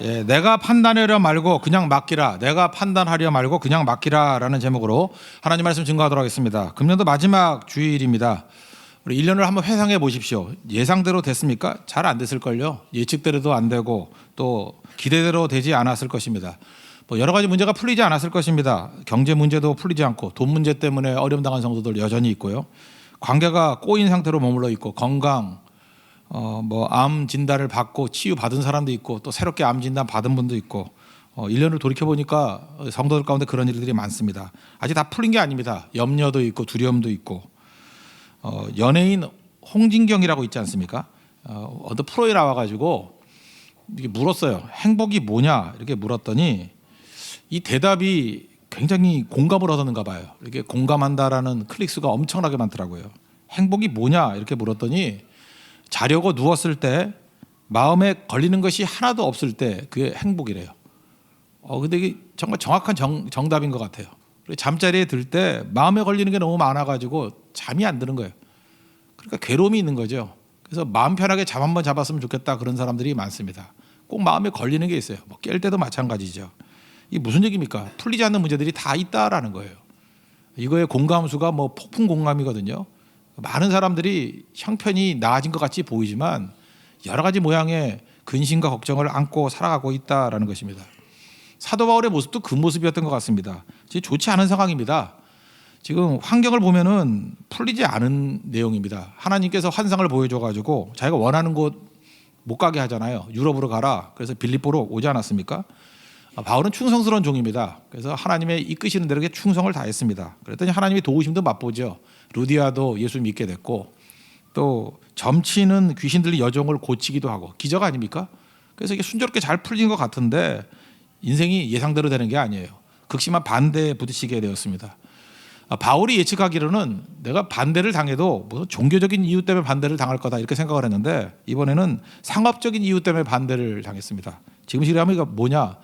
예, 내가 판단하려 말고 그냥 맡기라. 내가 판단하려 말고 그냥 맡기라라는 제목으로 하나님 말씀 증거하도록 하겠습니다. 금년도 마지막 주일입니다. 우리 1년을 한번 회상해 보십시오. 예상대로 됐습니까? 잘 안 됐을걸요. 예측대로도 안 되고 또 기대대로 되지 않았을 것입니다. 뭐 여러 가지 문제가 풀리지 않았을 것입니다. 경제 문제도 풀리지 않고 돈 문제 때문에 어려움 당한 성도들 여전히 있고요. 관계가 꼬인 상태로 머물러 있고 건강 뭐 암 진단을 받고 치유 받은 사람도 있고 또 새롭게 암 진단 받은 분도 있고 1년을 돌이켜 보니까 성도들 가운데 그런 일들이 많습니다. 아직 다 풀린 게 아닙니다. 염려도 있고 두려움도 있고 연예인 홍진경이라고 있지 않습니까? 어느 프로에 나와가지고 이게 물었어요. 행복이 뭐냐 이렇게 물었더니 이 대답이 굉장히 공감을 얻었는가 봐요. 이렇게 공감한다라는 클릭 수가 엄청나게 많더라고요. 행복이 뭐냐 이렇게 물었더니 자려고 누웠을 때 마음에 걸리는 것이 하나도 없을 때 그게 행복이래요. 근데 이게 정말 정확한 정답인 것 같아요. 잠자리에 들 때 마음에 걸리는 게 너무 많아가지고 잠이 안 드는 거예요. 그러니까 괴로움이 있는 거죠. 그래서 마음 편하게 잠 한번 잡았으면 좋겠다 그런 사람들이 많습니다. 꼭 마음에 걸리는 게 있어요. 뭐 깰 때도 마찬가지죠. 이게 무슨 얘기입니까? 풀리지 않는 문제들이 다 있다라는 거예요. 이거의 공감수가 뭐 폭풍 공감이거든요. 많은 사람들이 형편이 나아진 것 같이 보이지만 여러 가지 모양의 근심과 걱정을 안고 살아가고 있다라는 것입니다. 사도 바울의 모습도 그 모습이었던 것 같습니다. 지금 좋지 않은 상황입니다. 지금 환경을 보면은 풀리지 않은 내용입니다. 하나님께서 환상을 보여줘가지고 자기가 원하는 곳 못 가게 하잖아요. 유럽으로 가라. 그래서 빌립보로 오지 않았습니까? 바울은 충성스러운 종입니다. 그래서 하나님의 이끄시는 대로 충성을 다했습니다. 그랬더니 하나님의 도우심도 맛보죠. 루디아도 예수 믿게 됐고 또 점치는 귀신 들린 여종을 고치기도 하고 기적 아닙니까? 그래서 이게 순조롭게 잘 풀린 것 같은데 인생이 예상대로 되는 게 아니에요. 극심한 반대에 부딪히게 되었습니다. 바울이 예측하기로는 내가 반대를 당해도 무슨 종교적인 이유 때문에 반대를 당할 거다 이렇게 생각을 했는데 이번에는 상업적인 이유 때문에 반대를 당했습니다. 지금 시리하면 이거 뭐냐?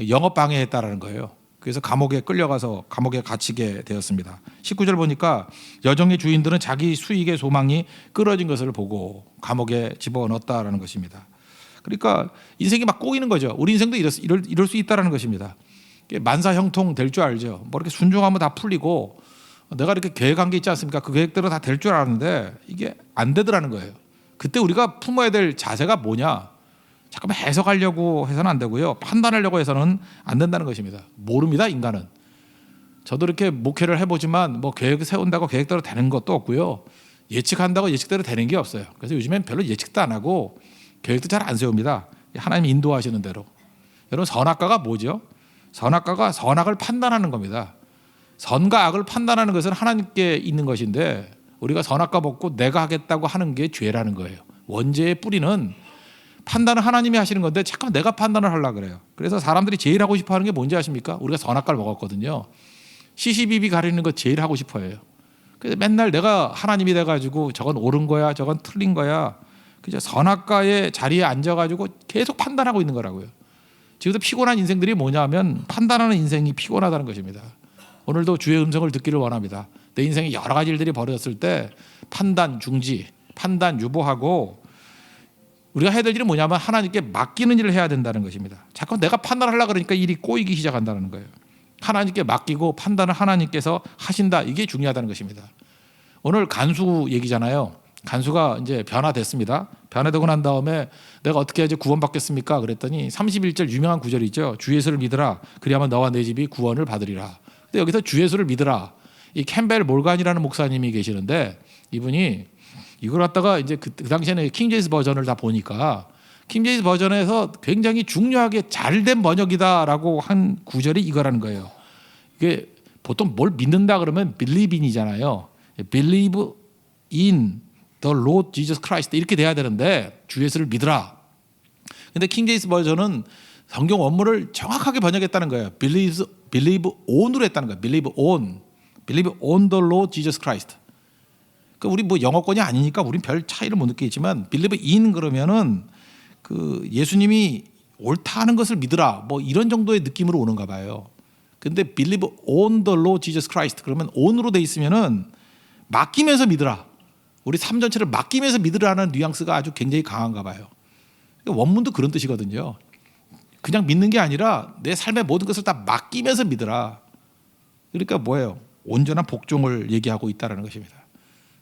영업 방해했다라는 거예요. 그래서 감옥에 끌려가서 감옥에 갇히게 되었습니다. 19절 보니까 여종의 주인들은 자기 수익의 소망이 끊어진 것을 보고 감옥에 집어넣었다라는 것입니다. 그러니까 인생이 막 꼬이는 거죠. 우리 인생도 이럴 수 있다라는 것입니다. 만사형통 될 줄 알죠. 뭐 이렇게 순종하면 다 풀리고 내가 이렇게 계획한 게 있지 않습니까? 그 계획대로 다 될 줄 알았는데 이게 안 되더라는 거예요. 그때 우리가 품어야 될 자세가 뭐냐? 잠깐만 해석하려고 해서는 안 되고요. 판단하려고 해서는 안 된다는 것입니다. 모릅니다, 인간은. 저도 이렇게 목회를 해보지만 뭐 계획 세운다고 계획대로 되는 것도 없고요. 예측한다고 예측대로 되는 게 없어요. 그래서 요즘엔 별로 예측도 안 하고 계획도 잘 안 세웁니다. 하나님이 인도하시는 대로. 여러분 선악과가 뭐죠? 선악과가 선악을 판단하는 겁니다. 선과 악을 판단하는 것은 하나님께 있는 것인데 우리가 선악과 먹고 내가 하겠다고 하는 게 죄라는 거예요. 원죄의 뿌리는 판단은 하나님이 하시는 건데 잠깐 내가 판단을 하려고 그래요. 그래서 사람들이 제일 하고 싶어 하는 게 뭔지 아십니까? 우리가 선악과를 먹었거든요. 시시비비 가리는 거 제일 하고 싶어 해요. 그래서 맨날 내가 하나님이 돼가지고 저건 옳은 거야 저건 틀린 거야 그저 선악과의 자리에 앉아가지고 계속 판단하고 있는 거라고요. 지금도 피곤한 인생들이 뭐냐면 판단하는 인생이 피곤하다는 것입니다. 오늘도 주의 음성을 듣기를 원합니다. 내 인생에 여러 가지 일들이 벌어졌을 때 판단 중지, 판단 유보하고 우리가 해야 될 일은 뭐냐면 하나님께 맡기는 일을 해야 된다는 것입니다. 자꾸 내가 판단하려고 그러니까 일이 꼬이기 시작한다는 거예요. 하나님께 맡기고 판단을 하나님께서 하신다. 이게 중요하다는 것입니다. 오늘 간수 얘기잖아요. 간수가 이제 변화됐습니다. 변화되고 난 다음에 내가 어떻게 해야지 구원받겠습니까? 그랬더니 31절 유명한 구절이 있죠. 주 예수를 믿으라. 그리하면 너와 내 집이 구원을 받으리라. 근데 여기서 주 예수를 믿으라. 이 캠벨 몰간이라는 목사님이 계시는데 이분이 이걸 갖다가 이제 그 당시에는 킹제임스 버전을 다 보니까 킹제임스 버전에서 굉장히 중요하게 잘된 번역이다라고 한 구절이 이거라는 거예요. 이게 보통 뭘 믿는다 그러면 believe in이잖아요. believe in the Lord Jesus Christ 이렇게 돼야 되는데 주 예수를 믿으라. 근데 킹제임스 버전은 성경 원문을 정확하게 번역했다는 거예요. believe on으로 했다는 거예요. believe on the Lord Jesus Christ. 그 우리 뭐 영어권이 아니니까 우린 별 차이를 못 느끼지만 believe in 그러면은 그 예수님이 옳다 하는 것을 믿으라 뭐 이런 정도의 느낌으로 오는가 봐요. 근데 believe on the Lord Jesus Christ 그러면 on으로 돼 있으면은 맡기면서 믿으라. 우리 삶 전체를 맡기면서 믿으라는 뉘앙스가 아주 굉장히 강한가 봐요. 원문도 그런 뜻이거든요. 그냥 믿는 게 아니라 내 삶의 모든 것을 다 맡기면서 믿으라. 그러니까 뭐예요? 온전한 복종을 얘기하고 있다는 것입니다.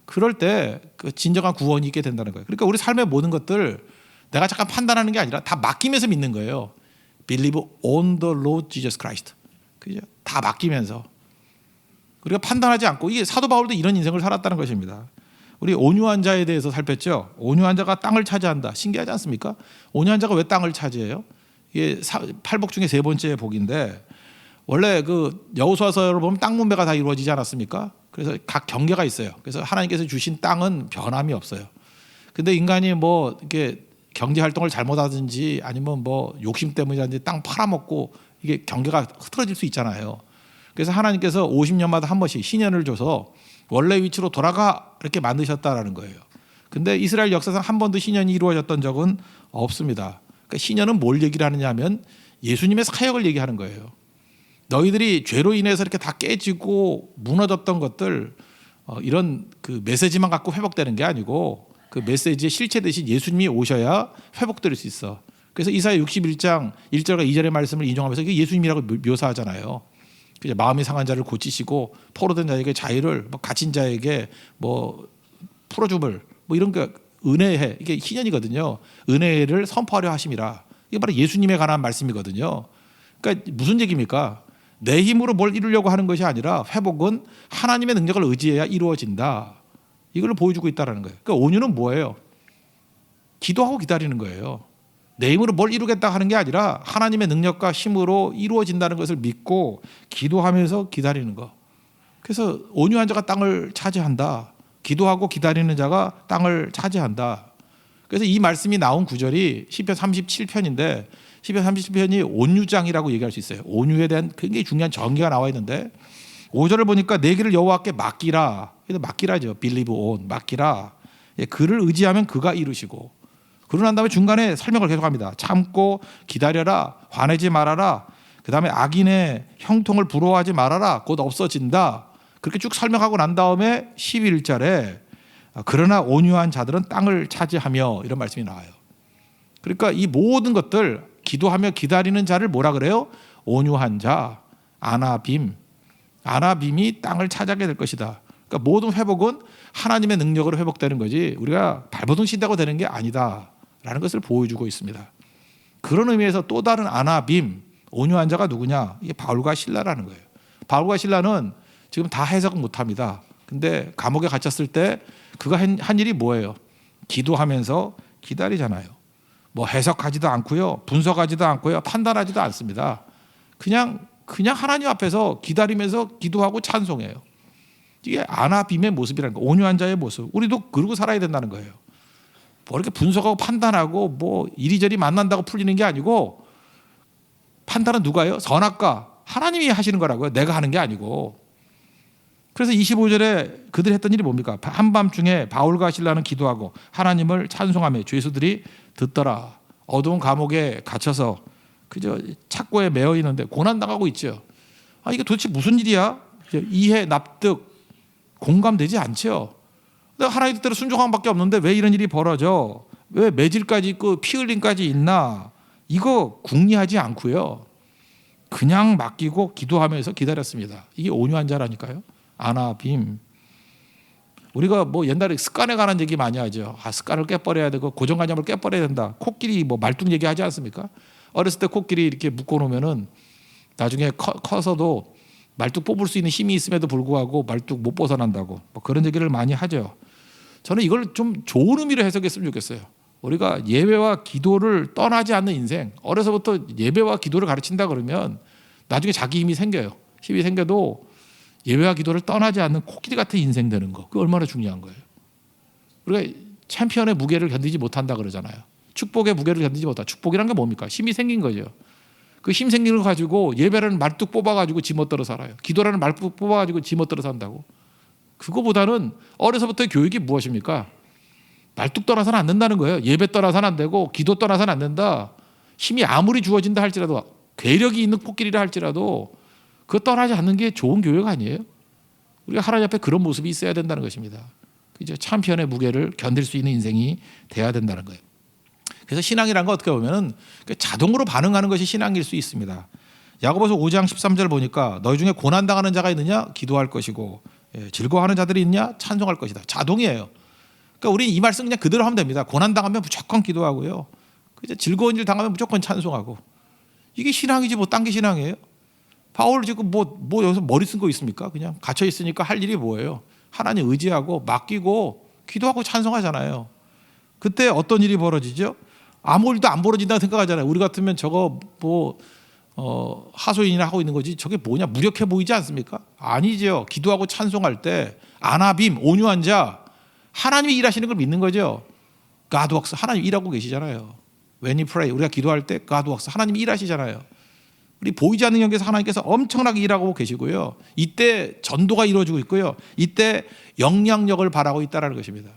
그럴 때 그 진정한 구원이 있게 된다는 거예요. 그러니까 우리 삶의 모든 것들 내가 잠깐 판단하는 게 아니라 다 맡기면서 믿는 거예요. Believe on the Lord Jesus Christ. 그죠? 다 맡기면서. 우리가 판단하지 않고, 이게 사도 바울도 이런 인생을 살았다는 것입니다. 우리 온유한 자에 대해서 살폈죠. 온유한 자가 땅을 차지한다. 신기하지 않습니까? 온유한 자가 왜 땅을 차지해요? 이게 팔복 중에 세 번째 복인데, 원래 그 여호수아서를 보면 땅 분배가 다 이루어지지 않았습니까? 그래서 각 경계가 있어요. 그래서 하나님께서 주신 땅은 변함이 없어요. 근데 인간이 뭐 이렇게 경제 활동을 잘못하든지 아니면 뭐 욕심 때문이라든지 땅 팔아먹고 이게 경계가 흐트러질 수 있잖아요. 그래서 하나님께서 50년마다 한 번씩 신년을 줘서 원래 위치로 돌아가 이렇게 만드셨다라는 거예요. 근데 이스라엘 역사상 한 번도 신년이 이루어졌던 적은 없습니다. 그러니까 신년은 뭘 얘기를 하느냐 하면 예수님의 사역을 얘기하는 거예요. 너희들이 죄로 인해서 이렇게 다 깨지고 무너졌던 것들, 이런 그 메시지만 갖고 회복되는 게 아니고 그 메시지의 실체 대신 예수님이 오셔야 회복될 수 있어. 그래서 이사야 61장 1절과 2절의 말씀을 인용하면서 이게 예수님이라고 묘사하잖아요. 마음이 상한 자를 고치시고 포로된 자에게 자유를, 뭐 갇힌 자에게 뭐 풀어줌을, 뭐 이런 게 은혜해, 이게 희년이거든요. 은혜를 선포하려 하심이라. 이게 바로 예수님에 관한 말씀이거든요. 그러니까 무슨 얘기입니까? 내 힘으로 뭘 이루려고 하는 것이 아니라 회복은 하나님의 능력을 의지해야 이루어진다. 이걸 보여주고 있다는 거예요. 그러니까 온유는 뭐예요? 기도하고 기다리는 거예요. 내 힘으로 뭘 이루겠다 하는 게 아니라 하나님의 능력과 힘으로 이루어진다는 것을 믿고 기도하면서 기다리는 거. 그래서 온유한 자가 땅을 차지한다. 기도하고 기다리는 자가 땅을 차지한다. 그래서 이 말씀이 나온 구절이 시편 37편인데 시편 37편이 온유장이라고 얘기할 수 있어요. 온유에 대한 굉장히 중요한 전개가 나와 있는데 5절을 보니까 내 길을 여호와께 맡기라. 맡기라죠. Believe on, 맡기라. 그를 의지하면 그가 이루시고. 그러고 난 다음에 중간에 설명을 계속합니다. 참고 기다려라. 화내지 말아라. 그 다음에 악인의 형통을 부러워하지 말아라. 곧 없어진다. 그렇게 쭉 설명하고 난 다음에 11절에 그러나 온유한 자들은 땅을 차지하며, 이런 말씀이 나와요. 그러니까 이 모든 것들, 기도하며 기다리는 자를 뭐라 그래요? 온유한 자, 아나빔. 아나빔이 땅을 차지하게 될 것이다. 그러니까 모든 회복은 하나님의 능력으로 회복되는 거지 우리가 발버둥 친다고 되는 게 아니다라는 것을 보여주고 있습니다. 그런 의미에서 또 다른 아나빔, 온유한 자가 누구냐? 이게 바울과 실라라는 거예요. 바울과 실라는 지금 다 해석은 못합니다. 근데 감옥에 갇혔을 때 그가 한 일이 뭐예요? 기도하면서 기다리잖아요. 뭐 해석하지도 않고요, 분석하지도 않고요, 판단하지도 않습니다. 그냥 하나님 앞에서 기다리면서 기도하고 찬송해요. 이게 아나빔의 모습이라는 거예요. 온유한 자의 모습. 우리도 그러고 살아야 된다는 거예요. 뭐 이렇게 분석하고 판단하고 뭐 이리저리 만난다고 풀리는 게 아니고, 판단은 누가요? 선악과 하나님이 하시는 거라고요. 내가 하는 게 아니고. 그래서 25절에 그들이 했던 일이 뭡니까? 한밤중에 바울과 실라는 기도하고 하나님을 찬송하며 죄수들이 듣더라. 어두운 감옥에 갇혀서 그저 착고에 매여 있는데 고난당하고 있죠. 이게 도대체 무슨 일이야? 이해, 납득, 공감되지 않죠. 하나님 뜻대로 순종한 밖에 없는데 왜 이런 일이 벌어져? 왜 매질까지 있고 피 흘림까지 있나? 이거 궁리하지 않고요, 그냥 맡기고 기도하면서 기다렸습니다. 이게 온유한 자라니까요. 아나빔. 우리가 뭐 옛날에 습관에 관한 얘기 많이 하죠. 습관을 깨버려야 되고 고정관념을 깨버려야 된다. 코끼리 뭐 말뚝 얘기하지 않습니까? 어렸을 때 코끼리 이렇게 묶어놓으면은 나중에 커서도 말뚝 뽑을 수 있는 힘이 있음에도 불구하고 말뚝 못 벗어난다고, 뭐 그런 얘기를 많이 하죠. 저는 이걸 좀 좋은 의미로 해석했으면 좋겠어요. 우리가 예배와 기도를 떠나지 않는 인생, 어려서부터 예배와 기도를 가르친다 그러면 나중에 자기 힘이 생겨요. 힘이 생겨도 예배와 기도를 떠나지 않는 코끼리 같은 인생 되는 거, 그게 얼마나 중요한 거예요. 우리가 챔피언의 무게를 견디지 못한다 그러잖아요. 축복의 무게를 견디지 못한다. 축복이란 게 뭡니까? 힘이 생긴 거죠. 그 힘 생긴 걸 가지고 예배라는 말뚝 뽑아가지고 지멋대로 살아요. 기도라는 말뚝 뽑아가지고 지멋대로 산다고. 그거보다는 어려서부터의 교육이 무엇입니까? 말뚝 떠나서는 안 된다는 거예요. 예배 떠나서는 안 되고 기도 떠나서는 안 된다. 힘이 아무리 주어진다 할지라도, 괴력이 있는 코끼리라 할지라도 그거 떠나지 않는 게 좋은 교육 아니에요? 우리가 하나님 앞에 그런 모습이 있어야 된다는 것입니다. 그죠? 챔피언의 무게를 견딜 수 있는 인생이 돼야 된다는 거예요. 그래서 신앙이란 거 어떻게 보면은 자동으로 반응하는 것이 신앙일 수 있습니다. 야고보서 5장 13절 보니까 너희 중에 고난 당하는 자가 있느냐 기도할 것이고 즐거워하는 자들이 있냐 찬송할 것이다. 자동이에요. 그러니까 우리는 이 말씀 그냥 그대로 하면 됩니다. 고난 당하면 무조건 기도하고요. 즐거운 일 당하면 무조건 찬송하고. 이게 신앙이지 뭐 딴 게 신앙이에요? 바울 지금 뭐 여기서 머리 쓴 거 있습니까? 그냥 갇혀 있으니까 할 일이 뭐예요? 하나님 의지하고 맡기고 기도하고 찬송하잖아요. 그때 어떤 일이 벌어지죠? 아무 일도 안 벌어진다고 생각하잖아요. 우리 같으면 저거 하소연이나 하고 있는 거지 저게 뭐냐 무력해 보이지 않습니까? 아니죠. 기도하고 찬송할 때 아나빔 온유한 자 하나님이 일하시는 걸 믿는 거죠. God works 하나님 일하고 계시잖아요. When you pray 우리가 기도할 때 God works 하나님이 일하시잖아요. 우리 보이지 않는 영역에서 하나님께서 엄청나게 일하고 계시고요. 이때 전도가 이루어지고 있고요. 이때 영향력을 발하고 있다는 것입니다.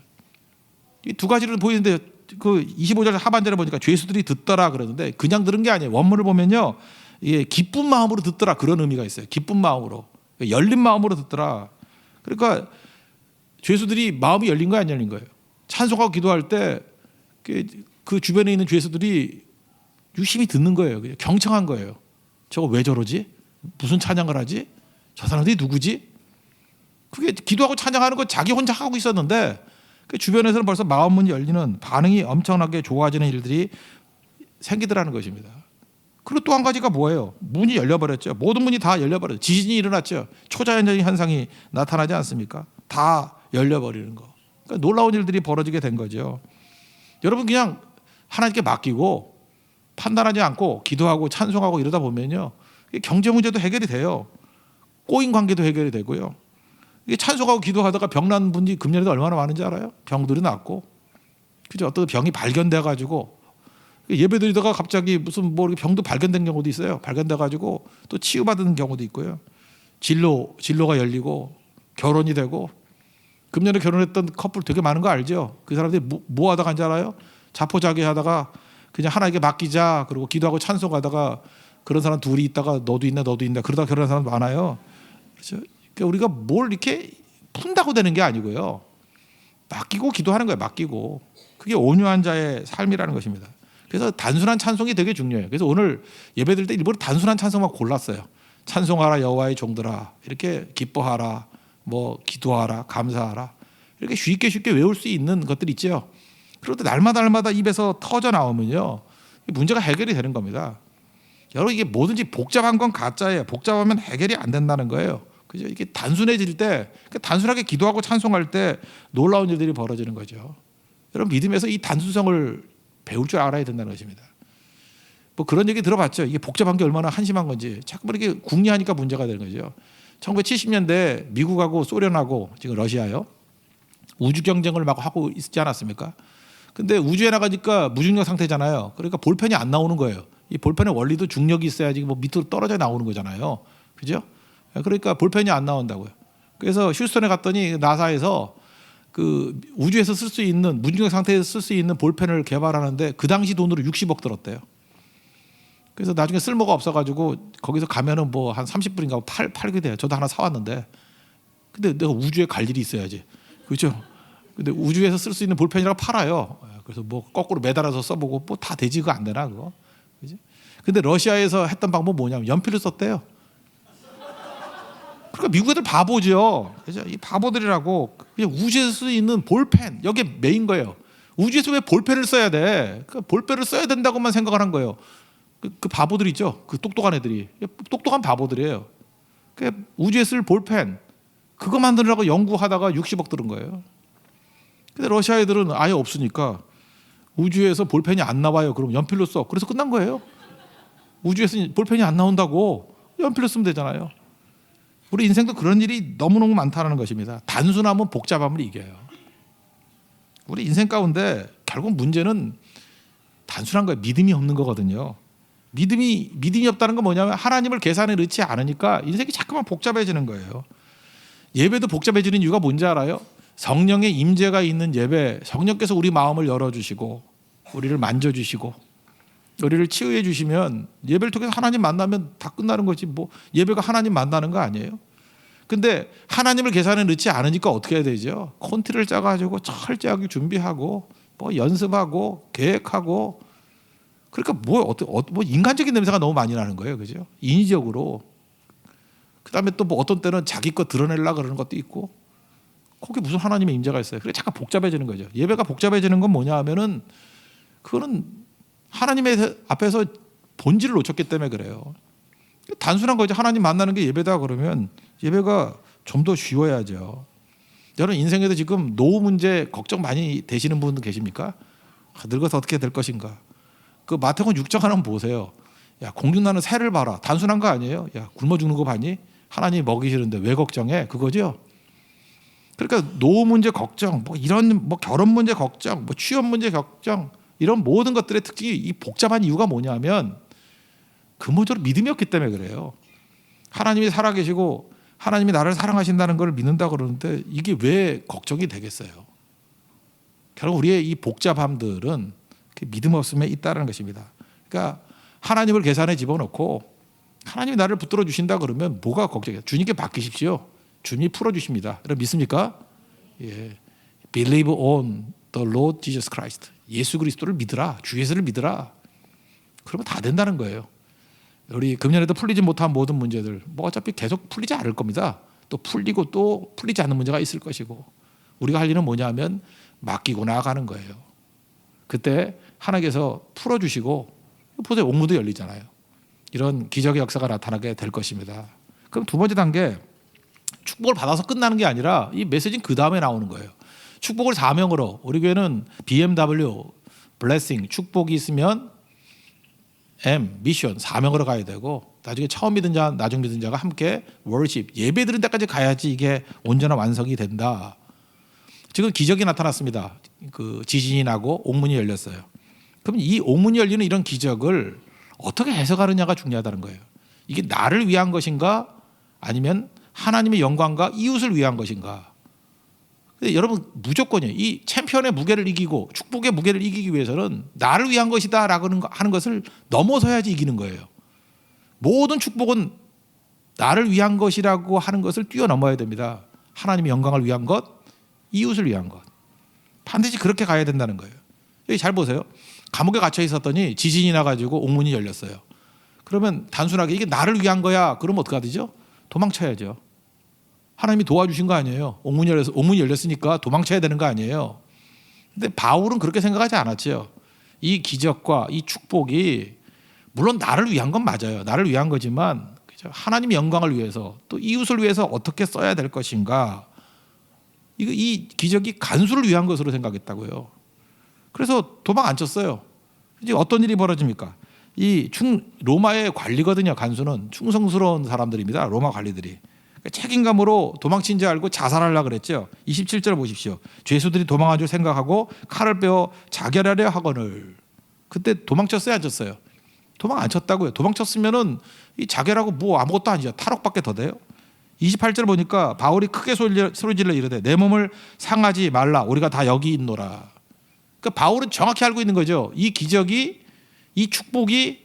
이 두 가지로 보이는데 그 25절 하반절에 보니까 죄수들이 듣더라 그러는데 그냥 들은 게 아니에요. 원문을 보면요. 이게 기쁜 마음으로 듣더라 그런 의미가 있어요. 기쁜 마음으로. 열린 마음으로 듣더라. 그러니까 죄수들이 마음이 열린 거야 안 열린 거예요. 찬송하고 기도할 때 그 주변에 있는 죄수들이 유심히 듣는 거예요. 경청한 거예요. 저거 왜 저러지? 무슨 찬양을 하지? 저 사람들이 누구지? 그게 기도하고 찬양하는 거 자기 혼자 하고 있었는데 그 주변에서는 벌써 마음문이 열리는 반응이 엄청나게 좋아지는 일들이 생기더라는 것입니다. 그리고 또 한 가지가 뭐예요? 문이 열려버렸죠. 모든 문이 다 열려버렸죠. 지진이 일어났죠. 초자연적인 현상이 나타나지 않습니까? 다 열려버리는 거. 그러니까 놀라운 일들이 벌어지게 된 거죠. 여러분 그냥 하나님께 맡기고 판단하지 않고 기도하고 찬송하고 이러다 보면요. 경제 문제도 해결이 돼요. 꼬인 관계도 해결이 되고요. 이게 찬송하고 기도하다가 병난 분이 금년에도 얼마나 많은지 알아요? 병들이 낫고, 그죠? 어떤 병이 발견돼 가지고 예배드리다가 갑자기 무슨 병도 발견된 경우도 있어요. 발견돼 가지고 또 치유받는 경우도 있고요. 진로가 열리고 결혼이 되고 금년에 결혼했던 커플 되게 많은 거 알죠? 그 사람들이 뭐 하다가 한지 알아요? 자포자기하다가 그냥 하나님께 맡기자 그리고 기도하고 찬송하다가 그런 사람 둘이 있다가 너도 있나 그러다 결혼한 사람 많아요. 그렇죠? 그러니까 우리가 뭘 이렇게 푼다고 되는 게 아니고요. 맡기고 기도하는 거예요. 맡기고. 그게 온유한 자의 삶이라는 것입니다. 그래서 단순한 찬송이 되게 중요해요. 그래서 오늘 예배드릴 때 일부러 단순한 찬송만 골랐어요. 찬송하라 여호와의 종들아 이렇게 기뻐하라 뭐 기도하라 감사하라 이렇게 쉽게 외울 수 있는 것들 있죠. 그런데 날마다 입에서 터져 나오면요 문제가 해결이 되는 겁니다. 여러분 이게 뭐든지 복잡한 건 가짜예요. 복잡하면 해결이 안 된다는 거예요. 그죠? 이게 단순해질 때 단순하게 기도하고 찬송할 때 놀라운 일들이 벌어지는 거죠. 여러분 믿음에서 이 단순성을 배울 줄 알아야 된다는 것입니다. 뭐 그런 얘기 들어봤죠. 이게 복잡한 게 얼마나 한심한 건지 자꾸 이렇게 궁리하니까 문제가 되는 거죠. 1970년대 미국하고 소련하고 지금 러시아요 우주 경쟁을 막 하고 있지 않았습니까? 근데 우주에 나가니까 무중력 상태잖아요. 그러니까 볼펜이 안 나오는 거예요. 이 볼펜의 원리도 중력이 있어야지 뭐 밑으로 떨어져 나오는 거잖아요. 그죠? 그러니까 볼펜이 안 나온다고요. 그래서 휴스턴에 갔더니 나사에서 그 우주에서 쓸 수 있는 무중력 상태에서 쓸 수 있는 볼펜을 개발하는데 그 당시 돈으로 60억 들었대요. 그래서 나중에 쓸모가 없어가지고 거기서 가면은 뭐 한 30불인가 팔게 돼요. 저도 하나 사왔는데. 근데 내가 우주에 갈 일이 있어야지. 그렇죠? 근데 우주에서 쓸 수 있는 볼펜이라고 팔아요. 그래서 뭐 거꾸로 매달아서 써보고 뭐 다 되지 그거 안 되나 그거. 그지? 근데 러시아에서 했던 방법 뭐냐면 연필을 썼대요. 그러니까 미국 애들 바보죠. 그죠? 이 바보들이라고 그냥 우주에서 쓸 수 있는 볼펜 여기 메인 거예요. 우주에서 왜 볼펜을 써야 돼? 그 볼펜을 써야 된다고만 생각을 한 거예요. 그 바보들 있죠. 그 똑똑한 애들이 똑똑한 바보들이에요. 그 우주에 쓸 볼펜 그거 만들려고 연구하다가 60억 들은 거예요. 근데 러시아 애들은 아예 없으니까 우주에서 볼펜이 안 나와요. 그럼 연필로 써. 그래서 끝난 거예요. 우주에서 볼펜이 안 나온다고 연필로 쓰면 되잖아요. 우리 인생도 그런 일이 너무너무 많다는 것입니다. 단순함은 복잡함을 이겨요. 우리 인생 가운데 결국 문제는 단순한 거예요. 믿음이 없는 거거든요. 믿음이 없다는 건 뭐냐면 하나님을 계산에 넣지 않으니까 인생이 자꾸만 복잡해지는 거예요. 예배도 복잡해지는 이유가 뭔지 알아요? 성령의 임재가 있는 예배, 성령께서 우리 마음을 열어주시고 우리를 만져주시고 우리를 치유해 주시면 예배를 통해서 하나님 만나면 다 끝나는 거지 뭐 예배가 하나님 만나는 거 아니에요? 근데 하나님을 계산에 넣지 않으니까 어떻게 해야 되죠? 콘티를 짜가지고 철저하게 준비하고 뭐 연습하고 계획하고 그러니까 뭐 인간적인 냄새가 너무 많이 나는 거예요, 그죠? 인위적으로. 그다음에 또 뭐 어떤 때는 자기 거 드러내려고 그러는 것도 있고 거기 무슨 하나님의 임재가 있어요. 그래 잠깐 복잡해지는 거죠. 예배가 복잡해지는 건 뭐냐 하면은 그거는 하나님의 앞에서 본질을 놓쳤기 때문에 그래요. 단순한 거죠. 하나님 만나는 게 예배다 그러면 예배가 좀 더 쉬워야죠. 여러분 인생에도 지금 노후 문제 걱정 많이 되시는 분들 계십니까? 늙어서 어떻게 될 것인가. 그 마태복음 6장 하나 보세요. 야 공중나는 새를 봐라. 단순한 거 아니에요. 야 굶어 죽는 거 봤니? 하나님이 먹이시는데 왜 걱정해? 그거죠. 그러니까 노후 문제 걱정, 뭐 이런 뭐 결혼 문제 걱정, 뭐 취업 문제 걱정 이런 모든 것들의 특징이 이 복잡한 이유가 뭐냐면 근본적으로 믿음이 없기 때문에 그래요. 하나님이 살아계시고 하나님이 나를 사랑하신다는 걸 믿는다 그러는데 이게 왜 걱정이 되겠어요? 결국 우리의 이 복잡함들은 믿음 없음에 있다는 것입니다. 그러니까 하나님을 계산에 집어넣고 하나님이 나를 붙들어 주신다 그러면 뭐가 걱정이에요? 주님께 맡기십시오. 주님이 풀어주십니다. 여러분 믿습니까? 예. Believe on the Lord Jesus Christ. 예수 그리스도를 믿으라. 주 예수를 믿으라. 그러면 다 된다는 거예요. 우리 금년에도 풀리지 못한 모든 문제들 뭐 어차피 계속 풀리지 않을 겁니다. 또 풀리고 또 풀리지 않는 문제가 있을 것이고 우리가 할 일은 뭐냐면 맡기고 나아가는 거예요. 그때 하나님께서 풀어주시고 보세요. 옥문도 열리잖아요. 이런 기적의 역사가 나타나게 될 것입니다. 그럼 두 번째 단계 축복을 받아서 끝나는 게 아니라 이 메시지는 그 다음에 나오는 거예요. 축복을 사명으로 우리 교회는 BMW 블레싱 축복이 있으면 M 미션 사명으로 가야 되고 나중에 처음 믿은 자 나중 믿은 자가 함께 월십 예배 드린 데까지 가야지 이게 온전한 완성이 된다. 지금 기적이 나타났습니다. 그 지진이 나고 옥문이 열렸어요. 그럼 이 옥문이 열리는 이런 기적을 어떻게 해석하느냐가 중요하다는 거예요. 이게 나를 위한 것인가 아니면 하나님의 영광과 이웃을 위한 것인가. 근데 여러분 무조건이에요. 이 챔피언의 무게를 이기고 축복의 무게를 이기기 위해서는 나를 위한 것이다 라고 하는 것을 넘어서야지 이기는 거예요. 모든 축복은 나를 위한 것이라고 하는 것을 뛰어넘어야 됩니다. 하나님의 영광을 위한 것, 이웃을 위한 것. 반드시 그렇게 가야 된다는 거예요. 여기 잘 보세요. 감옥에 갇혀 있었더니 지진이 나가지고 옥문이 열렸어요. 그러면 단순하게 이게 나를 위한 거야. 그러면 어떻게 되죠? 도망쳐야죠. 하나님이 도와주신 거 아니에요. 옥문이 열렸으니까 도망쳐야 되는 거 아니에요. 근데 바울은 그렇게 생각하지 않았죠. 이 기적과 이 축복이 물론 나를 위한 건 맞아요. 나를 위한 거지만 하나님의 영광을 위해서 또 이웃을 위해서 어떻게 써야 될 것인가. 이 기적이 간수를 위한 것으로 생각했다고요. 그래서 도망 안 쳤어요. 이제 어떤 일이 벌어집니까? 로마의 관리거든요. 간수는 충성스러운 사람들입니다. 로마 관리들이. 책임감으로 도망친 줄 알고 자살하려고 그랬죠. 27절 보십시오. 죄수들이 도망한 줄 생각하고 칼을 빼어 자결하려 하거늘. 그때 도망쳤어요, 안 쳤어요? 도망 안 쳤다고요. 도망쳤으면은 이 자결하고 뭐 아무것도 아니죠. 탈옥밖에 더 돼요. 28절 보니까 바울이 크게 소리질러 이르되 내 몸을 상하지 말라. 우리가 다 여기 있노라. 그러니까 바울은 정확히 알고 있는 거죠. 이 기적이 이 축복이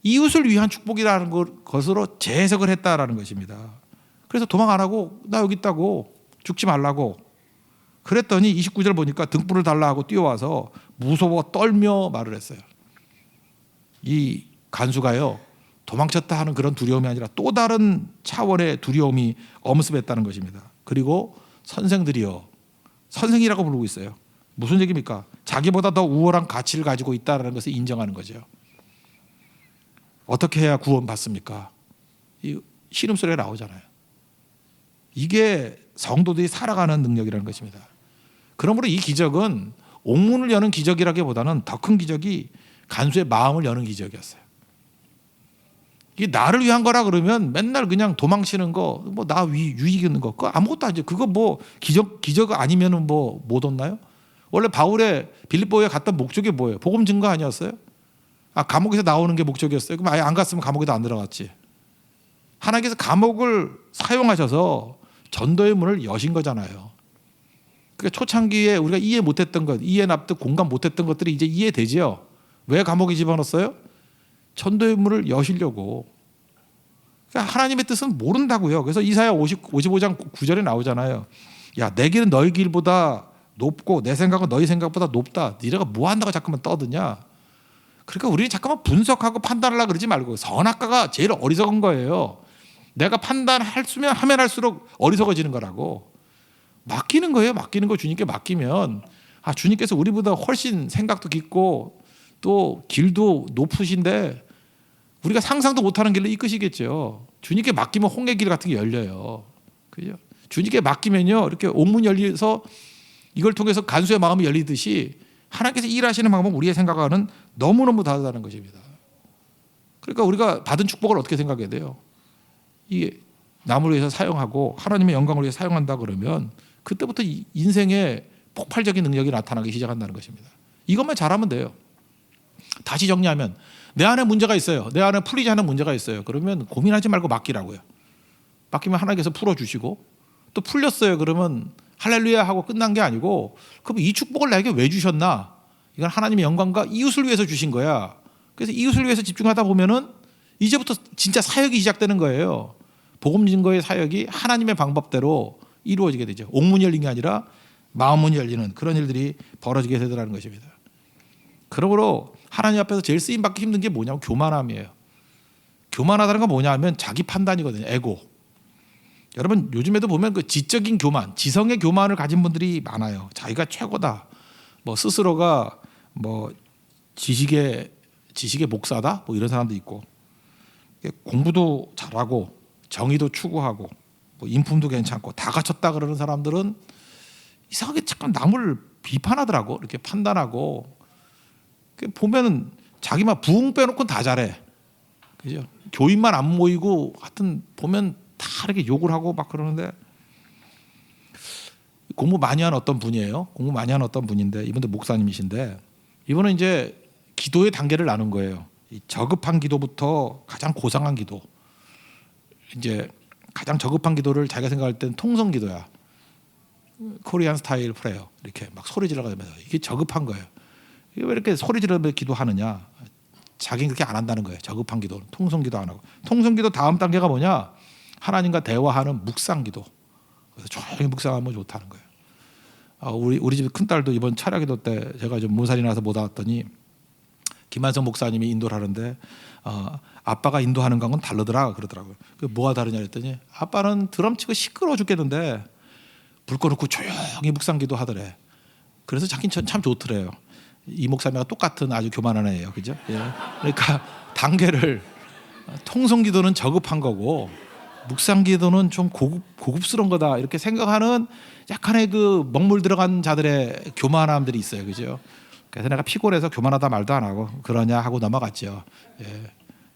이웃을 위한 축복이라는 것으로 재해석을 했다라는 것입니다. 그래서 도망 안 하고 나 여기 있다고 죽지 말라고 그랬더니 29절 보니까 등불을 달라 하고 뛰어와서 무서워 떨며 말을 했어요. 이 간수가요 도망쳤다 하는 그런 두려움이 아니라 또 다른 차원의 두려움이 엄습했다는 것입니다. 그리고 선생들이요 선생이라고 부르고 있어요. 무슨 얘기입니까? 자기보다 더 우월한 가치를 가지고 있다는 것을 인정하는 거죠. 어떻게 해야 구원받습니까? 이 신음소리가 나오잖아요. 이게 성도들이 살아가는 능력이라는 것입니다. 그러므로 이 기적은 옥문을 여는 기적이라기보다는 더 큰 기적이 간수의 마음을 여는 기적이었어요. 이게 나를 위한 거라 그러면 맨날 그냥 도망치는 거, 뭐 나 유익 있는 거, 그거 아무것도 아니죠. 그거 뭐 기적 아니면은 뭐 못 얻나요? 원래 바울의 빌립보에 갔던 목적이 뭐예요? 복음 증거 아니었어요? 감옥에서 나오는 게 목적이었어요. 그럼 아예 안 갔으면 감옥에도 안 들어갔지. 하나님께서 감옥을 사용하셔서 전도의 문을 여신 거잖아요. 그러니까 초창기에 우리가 이해 못했던 것, 이해 납득, 공감 못했던 것들이 이제 이해되지요. 왜 감옥에 집어넣었어요? 전도의 문을 여시려고. 그러니까 하나님의 뜻은 모른다고요. 그래서 이사야 55장 9절에 나오잖아요. 야, 내 길은 너희 길보다 높고 내 생각은 너희 생각보다 높다. 니네가 뭐 한다고 자꾸만 떠드냐. 그러니까 우리 잠깐만 분석하고 판단하려고 그러지 말고 선악과가 제일 어리석은 거예요. 내가 하면 할수록 어리석어지는 거라고. 맡기는 거예요. 맡기는 거 주님께 맡기면 주님께서 우리보다 훨씬 생각도 깊고 또 길도 높으신데 우리가 상상도 못하는 길로 이끄시겠죠. 주님께 맡기면 홍해 길 같은 게 열려요. 그죠? 주님께 맡기면요 이렇게 옥문이 열려서 이걸 통해서 간수의 마음이 열리듯이 하나님께서 일하시는 방법은 우리의 생각과는 너무너무 다르다는 것입니다. 그러니까 우리가 받은 축복을 어떻게 생각해야 돼요? 이게 남을 위해서 사용하고 하나님의 영광을 위해서 사용한다 그러면 그때부터 인생의 폭발적인 능력이 나타나기 시작한다는 것입니다. 이것만 잘하면 돼요. 다시 정리하면 내 안에 문제가 있어요. 내 안에 풀리지 않은 문제가 있어요. 그러면 고민하지 말고 맡기라고요. 맡기면 하나님께서 풀어주시고 또 풀렸어요. 그러면 할렐루야 하고 끝난 게 아니고 그럼 이 축복을 나에게 왜 주셨나? 이건 하나님의 영광과 이웃을 위해서 주신 거야. 그래서 이웃을 위해서 집중하다 보면은 이제부터 진짜 사역이 시작되는 거예요. 복음 증거의 사역이 하나님의 방법대로 이루어지게 되죠. 옥문이 열린 게 아니라 마음문이 열리는 그런 일들이 벌어지게 되더라는 것입니다. 그러므로 하나님 앞에서 제일 쓰임받기 힘든 게 뭐냐면 교만함이에요. 교만하다는 건 뭐냐면 자기 판단이거든요. 에고. 여러분 요즘에도 보면 그 지적인 교만, 지성의 교만을 가진 분들이 많아요. 자기가 최고다. 뭐 스스로가 뭐 지식의 목사다. 뭐 이런 사람도 있고 공부도 잘하고 정의도 추구하고 뭐 인품도 괜찮고 다 갖췄다 그러는 사람들은 이상하게 잠깐 남을 비판하더라고. 이렇게 판단하고 보면은 자기만 부흥 빼놓고는 다 잘해. 그죠? 교인만 안 모이고 하여튼 보면 다 이렇게 욕을 하고 막 그러는데 공부 많이 한 어떤 분이에요. 공부 많이 한 어떤 분인데 이분도 목사님이신데 이분은 이제 기도의 단계를 나눈 거예요. 이 저급한 기도부터 가장 고상한 기도. 이제 가장 저급한 기도를 자기가 생각할 땐 통성 기도야. 코리안 스타일 프레어 이렇게 막 소리 지르면서 이게 저급한 거예요. 왜 이렇게 소리 지르면서 기도하느냐? 자기는 그렇게 안 한다는 거예요. 저급한 기도는 통성 기도 안 하고. 통성 기도 다음 단계가 뭐냐? 하나님과 대화하는 묵상 기도. 그래서 조용히 묵상하면 좋다는 거예요. 우리 집 큰 딸도 이번 차례 기도 때 제가 좀 문살이 나서 못 왔더니 김한성 목사님이 인도를 하는데 아빠가 인도하는 거하고는 다르더라 그러더라고요. 뭐가 다르냐 그랬더니 아빠는 드럼 치고 시끄러워 죽겠는데 불 꺼놓고 조용히 묵상 기도 하더래. 그래서 자기는 참 좋더래요. 이 목사님과 똑같은 아주 교만한 애예요. 그죠? 예. 그러니까 단계를 통성 기도는 저급한 거고 묵상 기도는 좀 고급스러운 거다 이렇게 생각하는 약간의 그 먹물 들어간 자들의 교만함들이 있어요. 그죠? 그래서 내가 피곤해서 교만하다 말도 안 하고 그러냐 하고 넘어갔죠. 예.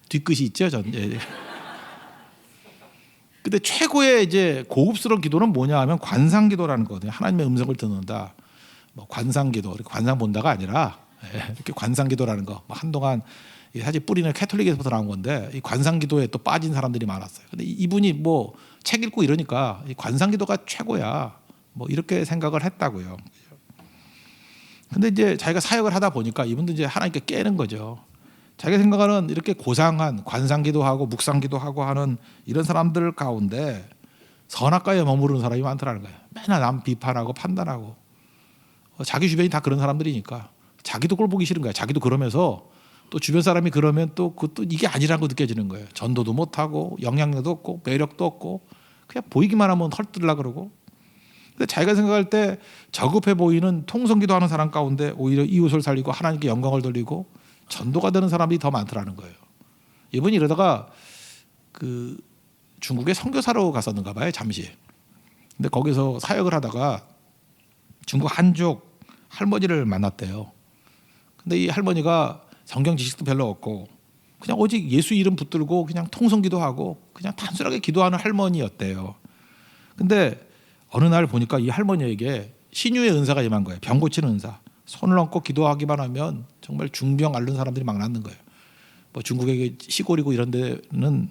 뒤끝이 있죠, 전. 예. 근데 최고의 이제 고급스러운 기도는 뭐냐 하면 관상 기도라는 거거든요. 하나님의 음성을 듣는다. 뭐 관상 기도, 이렇게 관상 본다가 아니라 이렇게 관상 기도라는 거. 뭐 한동안 사실 뿌리는 캐톨릭에서부터 나온 건데 이 관상 기도에 또 빠진 사람들이 많았어요. 근데 이분이 뭐 책 읽고 이러니까 이 관상 기도가 최고야. 뭐 이렇게 생각을 했다고요. 근데 이제 자기가 사역을 하다 보니까 이분도 이제 하나님께 깨는 거죠. 자기가 생각하는 이렇게 고상한 관상 기도하고 묵상 기도하고 하는 이런 사람들 가운데 선악과에 머무르는 사람이 많더라는 거예요. 맨날 남 비판하고 판단하고 자기 주변이 다 그런 사람들이니까 자기도 꼴 보기 싫은 거야. 자기도 그러면서 또 주변 사람이 그러면 또 그것도 이게 아니라는 거 느껴지는 거예요. 전도도 못하고 영향력도 없고 매력도 없고 그냥 보이기만 하면 헐뜯으려고 그러고. 근데 자기가 생각할 때 저급해 보이는 통성기도 하는 사람 가운데 오히려 이웃을 살리고 하나님께 영광을 돌리고 전도가 되는 사람이 더 많더라는 거예요. 이분이 이러다가 그 중국에 선교사로 갔었는가 봐요. 잠시. 근데 거기서 사역을 하다가 중국 한족 할머니를 만났대요. 근데 이 할머니가 성경 지식도 별로 없고 그냥 오직 예수 이름 붙들고 그냥 통성기도 하고 그냥 단순하게 기도하는 할머니였대요. 근데 어느 날 보니까 이 할머니에게 신유의 은사가 임한 거예요. 병 고치는 은사. 손을 얹고 기도하기만 하면 정말 중병 앓는 사람들이 막 낫는 거예요. 뭐 중국의 시골이고 이런 데는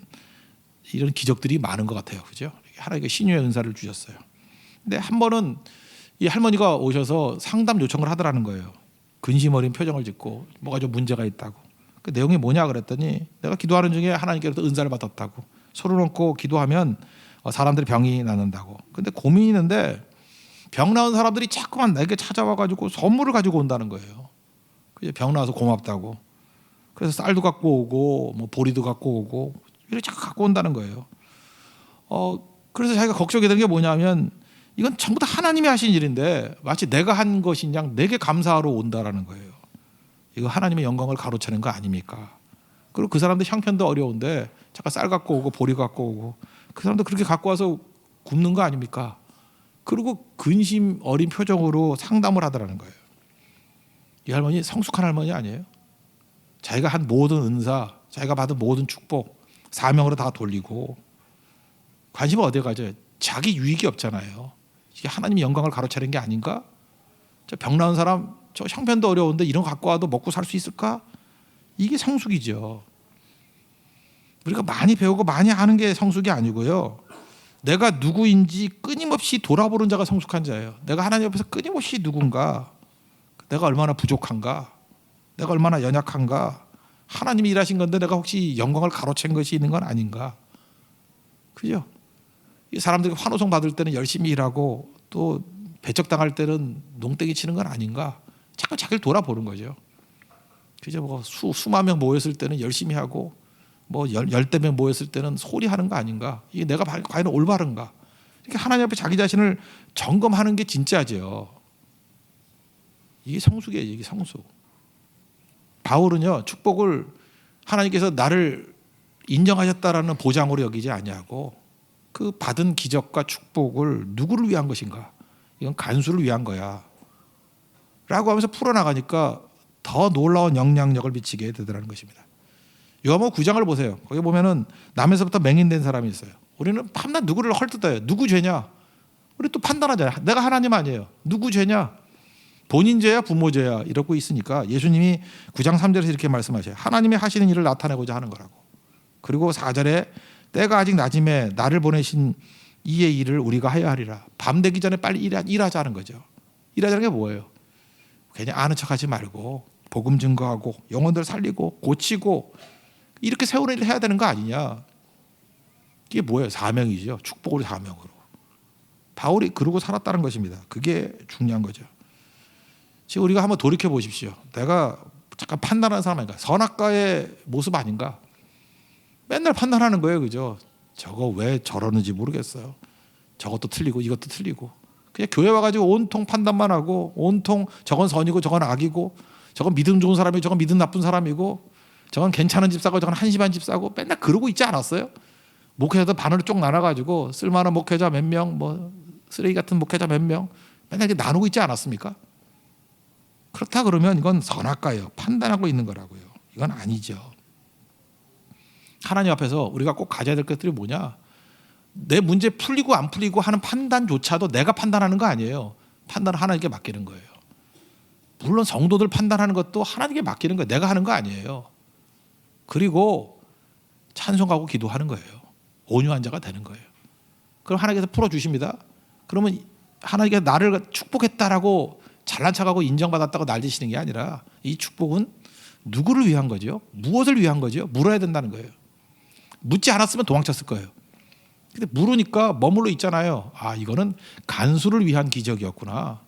이런 기적들이 많은 것 같아요. 그죠? 하나님께 신유의 은사를 주셨어요. 근데 한 번은 이 할머니가 오셔서 상담 요청을 하더라는 거예요. 근심 어린 표정을 짓고 뭐가 좀 문제가 있다고. 그 내용이 뭐냐 그랬더니 내가 기도하는 중에 하나님께로부터 은사를 받았다고. 손을 얹고 기도하면 사람들이 병이 낫는다고. 근데 고민이 있는데 병 나은 사람들이 자꾸만 내게 찾아와가지고 선물을 가지고 온다는 거예요. 병 나와서 고맙다고. 그래서 쌀도 갖고 오고 뭐 보리도 갖고 오고 이렇게 자꾸 갖고 온다는 거예요. 그래서 자기가 걱정이 되는 게 뭐냐면 이건 전부 다 하나님이 하신 일인데 마치 내가 한 것인 양 내게 감사하러 온다라는 거예요. 이거 하나님의 영광을 가로채는 거 아닙니까? 그리고 그 사람들 형편도 어려운데 잠깐 쌀 갖고 오고 보리 갖고 오고 그 사람도 그렇게 갖고 와서 굽는 거 아닙니까? 그리고 근심 어린 표정으로 상담을 하더라는 거예요. 이 할머니 성숙한 할머니 아니에요? 자기가 한 모든 은사, 자기가 받은 모든 축복 사명으로 다 돌리고 관심은 어디에 가죠? 자기 유익이 없잖아요. 이게 하나님의 영광을 가로채는 게 아닌가? 저 병 나은 사람 저 형편도 어려운데 이런 거 갖고 와도 먹고 살 수 있을까? 이게 성숙이죠. 우리가 많이 배우고 많이 아는 게 성숙이 아니고요. 내가 누구인지 끊임없이 돌아보는 자가 성숙한 자예요. 내가 하나님 앞에서 끊임없이 누군가, 내가 얼마나 부족한가, 내가 얼마나 연약한가, 하나님이 일하신 건데 내가 혹시 영광을 가로챈 것이 있는 건 아닌가. 그죠? 이 사람들이 환호성 받을 때는 열심히 일하고 또 배척당할 때는 농땡이 치는 건 아닌가. 자꾸 자기를 돌아보는 거죠. 그죠? 뭐 수만 명 모였을 때는 열심히 하고 뭐 열대 명 모였을 때는 소리하는 거 아닌가. 이게 내가 과연 올바른가. 이렇게 하나님 앞에 자기 자신을 점검하는 게 진짜죠. 이게 성숙이에요. 이게 성숙. 바울은요, 축복을 하나님께서 나를 인정하셨다라는 보장으로 여기지 아니하고 그 받은 기적과 축복을 누구를 위한 것인가? 이건 간수를 위한 거야. 라고 하면서 풀어나가니까 더 놀라운 영향력을 미치게 되더라는 것입니다. 요한복음 9장을 보세요. 거기 보면은 남에서부터 맹인된 사람이 있어요. 우리는 밤낮 누구를 헐뜯어요. 누구 죄냐? 우리 또 판단하잖아요. 내가 하나님 아니에요. 누구 죄냐? 본인 죄야 부모 죄야 이러고 있으니까 예수님이 9장 3절에서 이렇게 말씀하셔요. 하나님이 하시는 일을 나타내고자 하는 거라고. 그리고 4절에 때가 아직 낮음에 나를 보내신 이의 일을 우리가 하여야 하리라. 밤 되기 전에 빨리 일하자는 거죠. 일하자는 게 뭐예요? 괜히 아는 척하지 말고 복음 증거하고 영혼들 살리고 고치고 이렇게 세우는 일을 해야 되는 거 아니냐. 이게 뭐예요? 사명이죠. 축복을 사명으로. 바울이 그러고 살았다는 것입니다. 그게 중요한 거죠. 지금 우리가 한번 돌이켜 보십시오. 내가 잠깐 판단하는 사람 아닌가? 선악과의 모습 아닌가? 맨날 판단하는 거예요. 그죠? 저거 왜 저러는지 모르겠어요. 저것도 틀리고 이것도 틀리고. 그냥 교회 와가지고 온통 판단만 하고 온통 저건 선이고 저건 악이고 저건 믿음 좋은 사람이고 저건 믿음 나쁜 사람이고 저건 괜찮은 집사고 저건 한심한 집사고 맨날 그러고 있지 않았어요? 목회자도 반으로 쭉 나눠가지고 쓸만한 목회자 몇 명, 뭐 쓰레기 같은 목회자 몇 명 맨날 이렇게 나누고 있지 않았습니까? 그렇다 그러면 이건 선악과예요. 판단하고 있는 거라고요. 이건 아니죠. 하나님 앞에서 우리가 꼭 가져야 될 것들이 뭐냐? 내 문제 풀리고 안 풀리고 하는 판단조차도 내가 판단하는 거 아니에요. 판단을 하나님께 맡기는 거예요. 물론 성도들 판단하는 것도 하나님께 맡기는 거예요. 내가 하는 거 아니에요. 그리고 찬송하고 기도하는 거예요. 온유한 자가 되는 거예요. 그럼 하나님께서 풀어주십니다. 그러면 하나님께서 나를 축복했다라고 잘난 척하고 인정받았다고 날리시는 게 아니라 이 축복은 누구를 위한 거죠? 무엇을 위한 거죠? 물어야 된다는 거예요. 묻지 않았으면 도망쳤을 거예요. 근데 물으니까 머물러 있잖아요. 아, 이거는 간수를 위한 기적이었구나.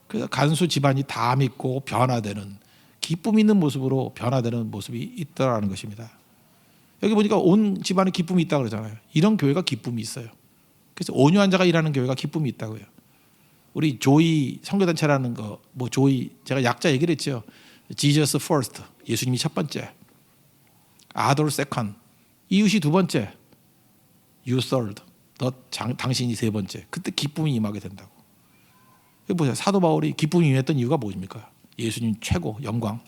그래서 간수 집안이 다 믿고 변화되는 기쁨 있는 모습으로 변화되는 모습이 있다라는 것입니다. 여기 보니까 온 집안에 기쁨이 있다고 그러잖아요. 이런 교회가 기쁨이 있어요. 그래서 온유한 자가 일하는 교회가 기쁨이 있다고요. 우리 조이 선교단체라는 거, 뭐 조이 제가 약자 얘기를 했죠. Jesus first, 예수님이 첫 번째. Other second, 이웃이 두 번째. You third, 당신이 세 번째. 그때 기쁨이 임하게 된다고. 여기 보세요. 사도 바울이 기쁨이 임했던 이유가 무엇입니까? 예수님 최고, 영광.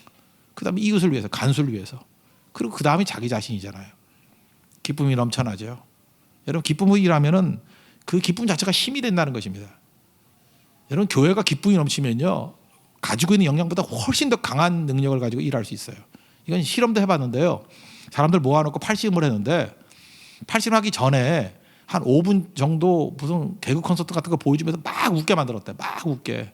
그 다음에 이웃을 위해서, 간수를 위해서. 그리고 그 다음에 자기 자신이잖아요. 기쁨이 넘쳐나죠. 여러분 기쁨을 일하면은 그 기쁨 자체가 힘이 된다는 것입니다. 여러분 교회가 기쁨이 넘치면요. 가지고 있는 영향보다 훨씬 더 강한 능력을 가지고 일할 수 있어요. 이건 실험도 해봤는데요. 사람들 모아놓고 팔씨름을 했는데 팔씨름 하기 전에 한 5분 정도 무슨 개그 콘서트 같은 거 보여주면서 막 웃게 만들었대. 막 웃게.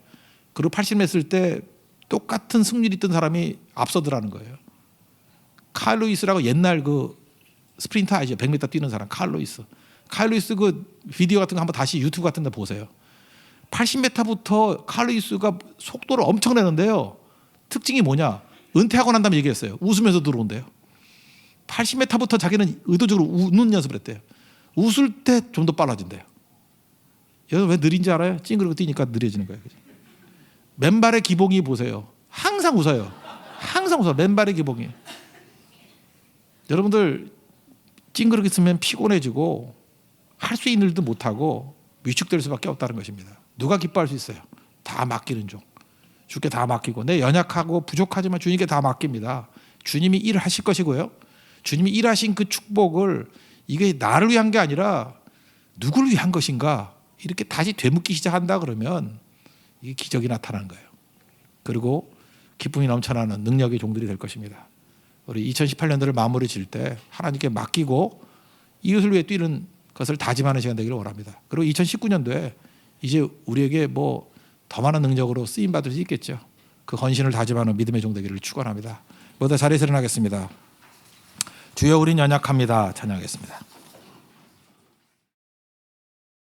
그리고 팔씨름 했을 때 똑같은 승률이 있던 사람이 앞서더라는 거예요. 칼 루이스라고 옛날 그 스프린터 아시죠? 100m 뛰는 사람 칼 루이스. 칼 루이스 그 비디오 같은 거 한번 다시 유튜브 같은 데 보세요. 80m부터 칼로이스가 속도를 엄청 내는데요. 특징이 뭐냐? 은퇴하고 난 다음에 얘기했어요. 웃으면서 들어온대요. 80m부터 자기는 의도적으로 웃는 연습을 했대요. 웃을 때 좀 더 빨라진대요. 여러분 왜 느린지 알아요? 찡그리고 뛰니까 느려지는 거예요. 맨발의 기봉이 보세요. 항상 웃어요. 항상 웃어요. 맨발의 기봉이. 여러분들 찡그리고 있으면 피곤해지고 할 수 있는 일도 못하고 위축될 수밖에 없다는 것입니다. 누가 기뻐할 수 있어요? 다 맡기는 종. 주께 다 맡기고 내 연약하고 부족하지만 주님께 다 맡깁니다. 주님이 일하실 것이고요. 주님이 일하신 그 축복을 이게 나를 위한 게 아니라 누구를 위한 것인가 이렇게 다시 되묻기 시작한다 그러면 이게 기적이 나타나는 거예요. 그리고 기쁨이 넘쳐나는 능력의 종들이 될 것입니다. 우리 2018년도를 마무리 질 때 하나님께 맡기고 이웃을 위해 뛰는 것을 다짐하는 시간 되기를 원합니다. 그리고 2019년도에 이제 우리에게 뭐 더 많은 능력으로 쓰임 받을 수 있겠죠. 그 헌신을 다짐하는 믿음의 종 되기를 축원합니다. 모두 자리에서 일어나겠습니다. 주여 우린 연약합니다. 찬양하겠습니다.